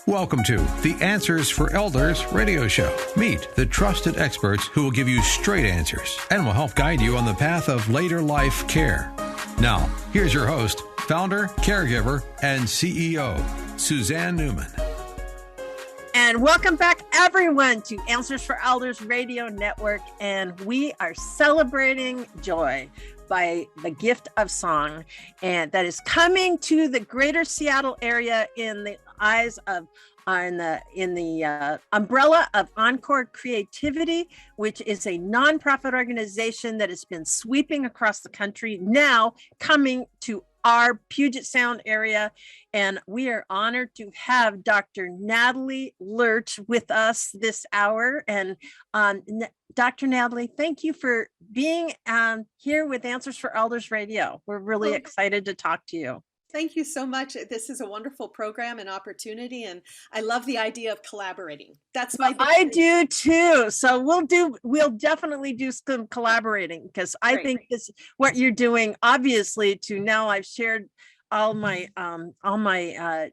Welcome to the Answers for Elders radio show. Meet the trusted experts who will give you straight answers and will help guide you on the path of later life care. Now, here's your host, founder, caregiver, and CEO, Suzanne Newman. And welcome back, everyone, to Answers for Elders Radio Network. And we are celebrating joy by the gift of song, and that is coming to the greater Seattle area in the eyes of in the umbrella of Encore Creativity, which is a nonprofit organization that has been sweeping across the country, now coming to our Puget Sound area. And we are honored to have Dr. Natalie Lerch with us this hour. And Dr. Natalie, thank you for being here with Answers for Elders Radio. We're really excited to talk to you. Thank you so much. This is a wonderful program and opportunity, and I love the idea of collaborating. That's my I do too. So we'll definitely do some collaborating, because I think this what you're doing, obviously, to now I've shared all my my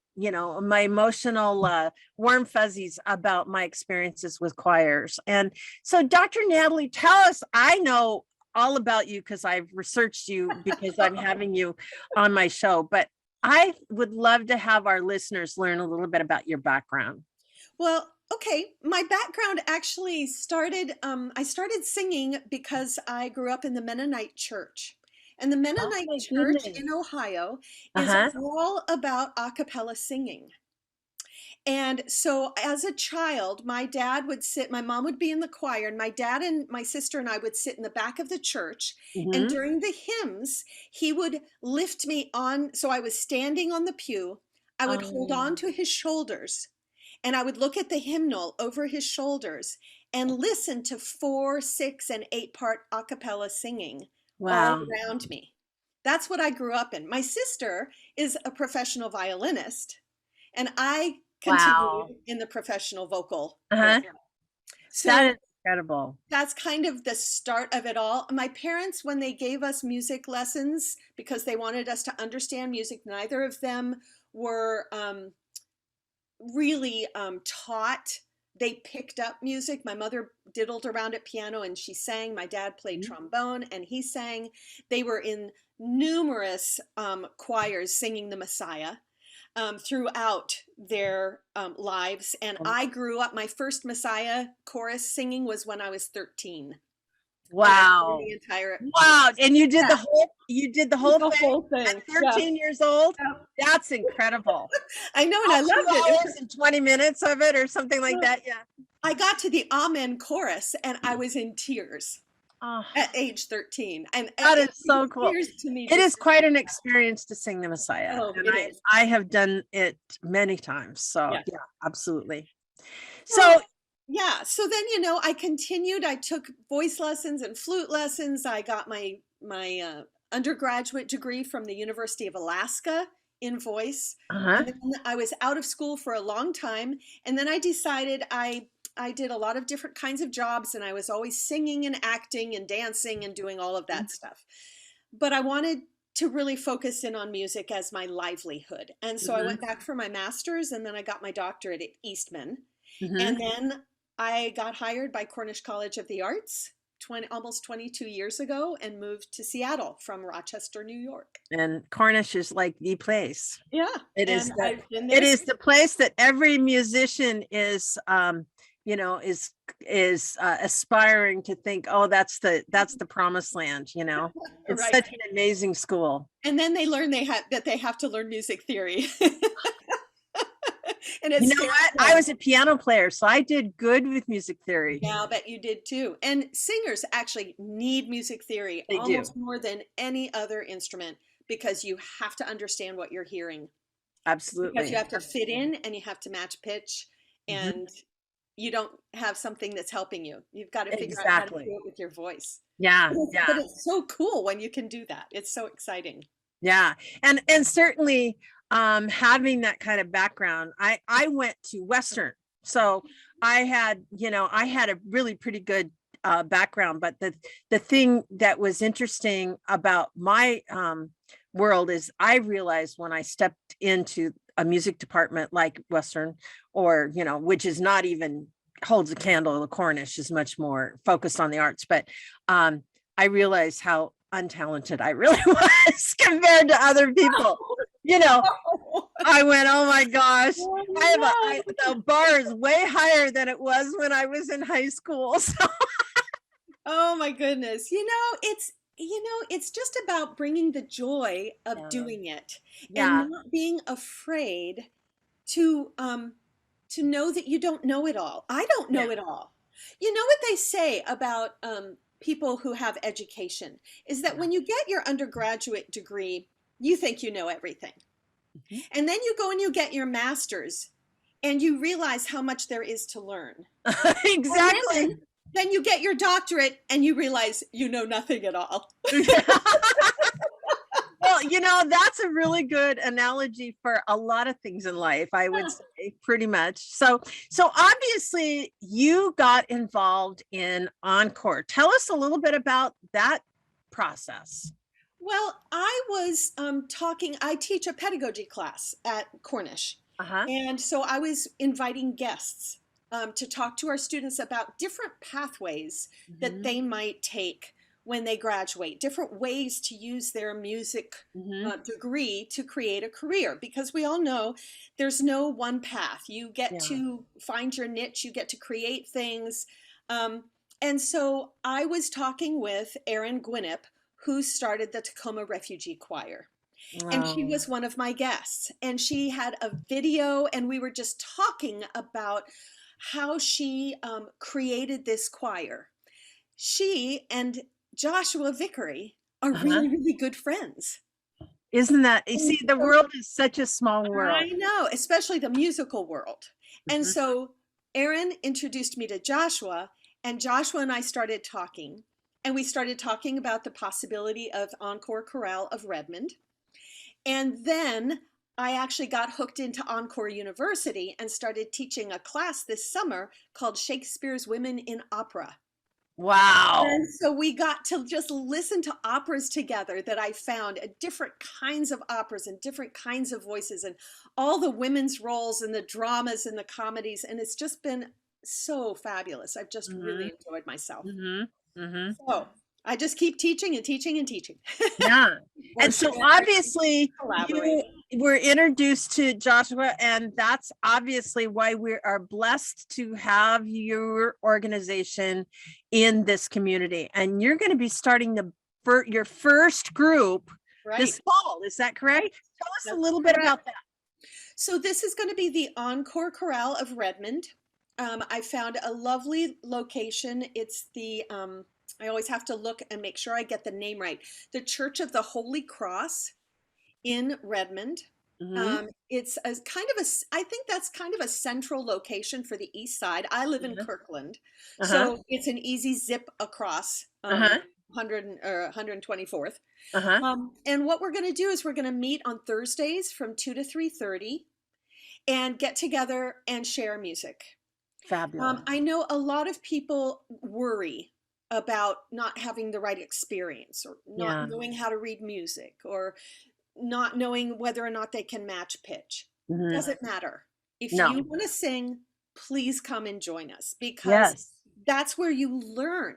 emotional warm fuzzies about my experiences with choirs. And so Dr. Natalie, tell us, I know all about you because I've researched you because I'm having you on my show, but I would love to have our listeners learn a little bit about your background. Well, okay. My background actually started, I started singing because I grew up in the Mennonite church. And the Mennonite church in Ohio is all about a cappella singing. And so as a child, my mom would be in the choir, and my dad and my sister and I would sit in the back of the church. And during the hymns, he would lift me on. So I was standing on the pew. I would hold on to his shoulders, and I would look at the hymnal over his shoulders and listen to 4, 6, and 8-part a cappella singing all around me. That's what I grew up in. My sister is a professional violinist, and I continued in the professional vocal. So that is incredible. That's kind of the start of it all. My parents, when they gave us music lessons, because they wanted us to understand music, neither of them were really taught. They picked up music. My mother diddled around at piano and she sang. My dad played trombone and he sang. They were in numerous choirs singing the Messiah throughout their lives. And I grew up, my first Messiah chorus singing was when I was 13. Wow. The entire And you did the whole thing at 13 years old. That's incredible. I know, and I loved it. 2 hours and 20 minutes of it or something like that. Yeah. I got to the Amen chorus and I was in tears. At age 13. And that is so cool. To me, it is quite an experience to sing the Messiah. And I have done it many times. So yeah absolutely. So then, I continued. I took voice lessons and flute lessons. I got my undergraduate degree from the University of Alaska in voice. And then I was out of school for a long time. And then I decided I did a lot of different kinds of jobs, and I was always singing and acting and dancing and doing all of that stuff. But I wanted to really focus in on music as my livelihood. And so I went back for my master's, and then I got my doctorate at Eastman. And then I got hired by Cornish College of the Arts almost 22 years ago and moved to Seattle from Rochester, New York. And Cornish is like the place. Yeah. It is the place that every musician is aspiring to think, that's the promised land, It's such an amazing school. And then they learn that they have to learn music theory. And I was a piano player, so I did good with music theory. Yeah, I'll bet you did too. And singers actually need music theory almost more than any other instrument, because you have to understand what you're hearing. Absolutely. Because you have to fit in and you have to match pitch, and you don't have something that's helping you. You've got to figure out how to do it with your voice. Yeah. But it's so cool when you can do that. It's so exciting. Yeah. And certainly having that kind of background, I went to Western. So I had a really pretty good background, but the thing that was interesting about my world is I realized when I stepped into a music department like Western, or, which is not even holds a candle to Cornish, is much more focused on the arts. But I realized how untalented I really was compared to other people. I went, oh my gosh, the bar is way higher than it was when I was in high school. So. Oh my goodness. It's just about bringing the joy of doing it and not being afraid to know that you don't know it all. I don't know it all. You know what they say about people who have education is that when you get your undergraduate degree, you think you know everything. Mm-hmm. And then you go and you get your master's and you realize how much there is to learn. Exactly. Then you get your doctorate and you realize you know nothing at all. Well, that's a really good analogy for a lot of things in life, I would say, pretty much. So obviously you got involved in Encore. Tell us a little bit about that process. Well, I was I teach a pedagogy class at Cornish. And so I was inviting guests to talk to our students about different pathways that they might take when they graduate, different ways to use their music degree to create a career, because we all know there's no one path. You get to find your niche, you get to create things. And so I was talking with Erin Gwinnett, who started the Tacoma Refugee Choir. And she was one of my guests, and she had a video, and we were just talking about how she created this choir. She and Joshua Vickery are really, really good friends. Isn't that, you see, the world is such a small world. I know, especially the musical world. And so Erin introduced me to Joshua, and Joshua and I started talking. And we started talking about the possibility of Encore Chorale of Redmond. And then I actually got hooked into Encore University and started teaching a class this summer called Shakespeare's Women in Opera. Wow. And so we got to just listen to operas together that I found, different kinds of operas and different kinds of voices and all the women's roles and the dramas and the comedies. And it's just been so fabulous. I've just really enjoyed myself. So I just keep teaching and teaching and teaching. Yeah. And so obviously you were introduced to Joshua, and that's obviously why we are blessed to have your organization in this community. And you're going to be starting your first group this fall. Is that correct? Tell us a little bit about that. So this is going to be the Encore Chorale of Redmond. I found a lovely location. It's the I always have to look and make sure I get the name right. The Church of the Holy Cross in Redmond. It's a kind of I think that's kind of a central location for the East Side. I live in Kirkland, so it's an easy zip across 124th. And what we're going to do is we're going to meet on Thursdays from 2 to 3:30 and get together and share music. Fabulous. I know a lot of people worry about not having the right experience, or not knowing how to read music, or not knowing whether or not they can match pitch. Doesn't matter. If you want to sing, please come and join us, because that's where you learn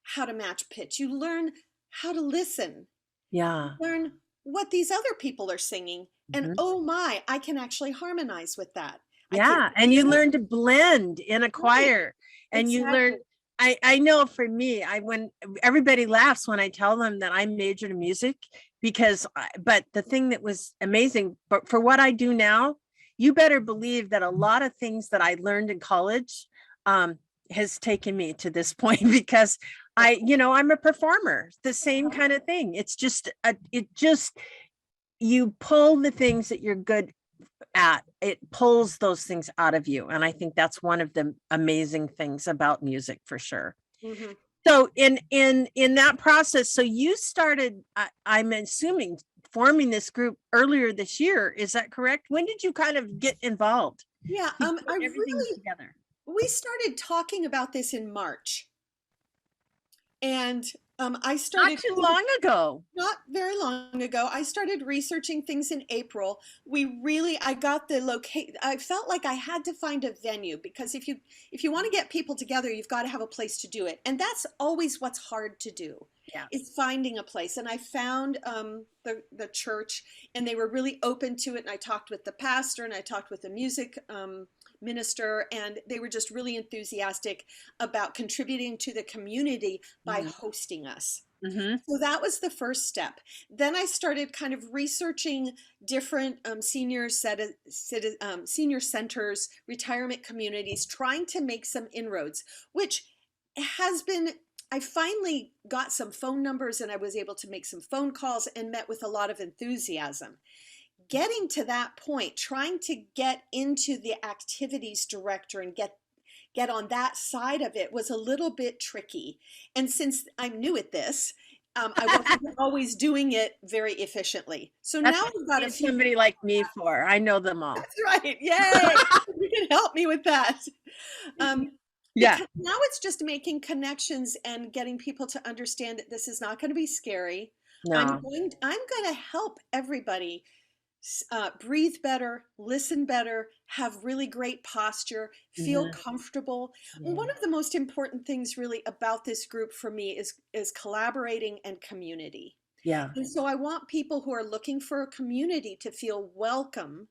how to match pitch. You learn how to listen. You learn what these other people are singing. And oh my, I can actually harmonize with that. And you learn to blend in a choir. And you learn, I know for me, when everybody laughs when I tell them that I majored in music, but the thing that was amazing, but for what I do now, you better believe that a lot of things that I learned in college has taken me to this point, because I'm a performer, the same kind of thing. It's just, you pull the things that you're good at, it pulls those things out of you. And I think that's one of the amazing things about music, for sure. So in that process, so you started, I'm assuming, forming this group earlier this year. Is that correct? When did you kind of get involved? We started talking about this in March. And I started not too long ago. Not very long ago. I started researching things in April. I got the locate. I felt like I had to find a venue, because if you want to get people together, you've got to have a place to do it. And that's always what's hard to do. Yeah. Is finding a place. And I found the church, and they were really open to it. And I talked with the pastor, and I talked with the music minister, and they were just really enthusiastic about contributing to the community by hosting us. So that was the first step. Then I started kind of researching different senior centers, retirement communities, trying to make some inroads, which has been, I finally got some phone numbers, and I was able to make some phone calls and met with a lot of enthusiasm. Getting to that point, trying to get into the activities director and get on that side of it was a little bit tricky. And since I'm new at this, I wasn't always doing it very efficiently. So now I've got somebody like me for. I know them all. That's right. Yay! You can help me with that. Yeah. Now it's just making connections and getting people to understand that this is not going to be scary. No. I'm going to help everybody breathe better, listen better, have really great posture, feel comfortable. One of the most important things really about this group for me is collaborating and community. Yeah. And so I want people who are looking for a community to feel welcome,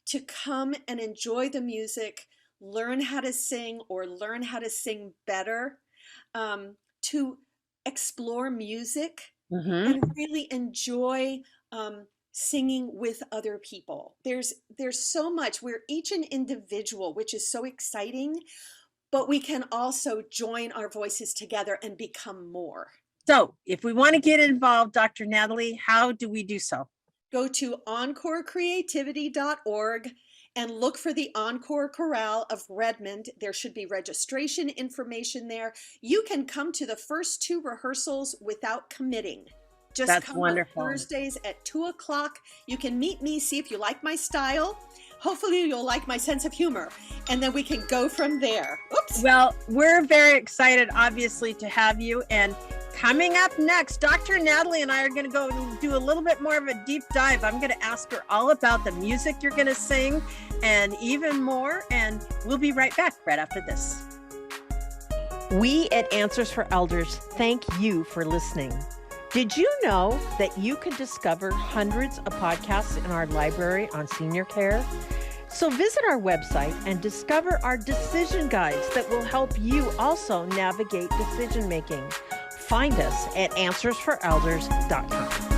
to come and enjoy the music, learn how to sing or learn how to sing better, to explore music and really enjoy singing with other people. There's so much. We're each an individual, which is so exciting, but we can also join our voices together and become more. So if we want to get involved, Dr. Natalie, how do we do so? Go to EncoreCreativity.org and look for the Encore Chorale of Redmond. There should be registration information there. You can come to the first 2 rehearsals without committing. Just That's come wonderful. On Thursdays at 2:00. You can meet me, see if you like my style. Hopefully you'll like my sense of humor, and then we can go from there. Oops. Well, we're very excited, obviously, to have you. And coming up next, Dr. Natalie and I are going to go and do a little bit more of a deep dive. I'm going to ask her all about the music you're going to sing and even more. And we'll be right back right after this. We at Answers for Elders thank you for listening. Did you know that you can discover hundreds of podcasts in our library on senior care? So visit our website and discover our decision guides that will help you also navigate decision making. Find us at answersforelders.com.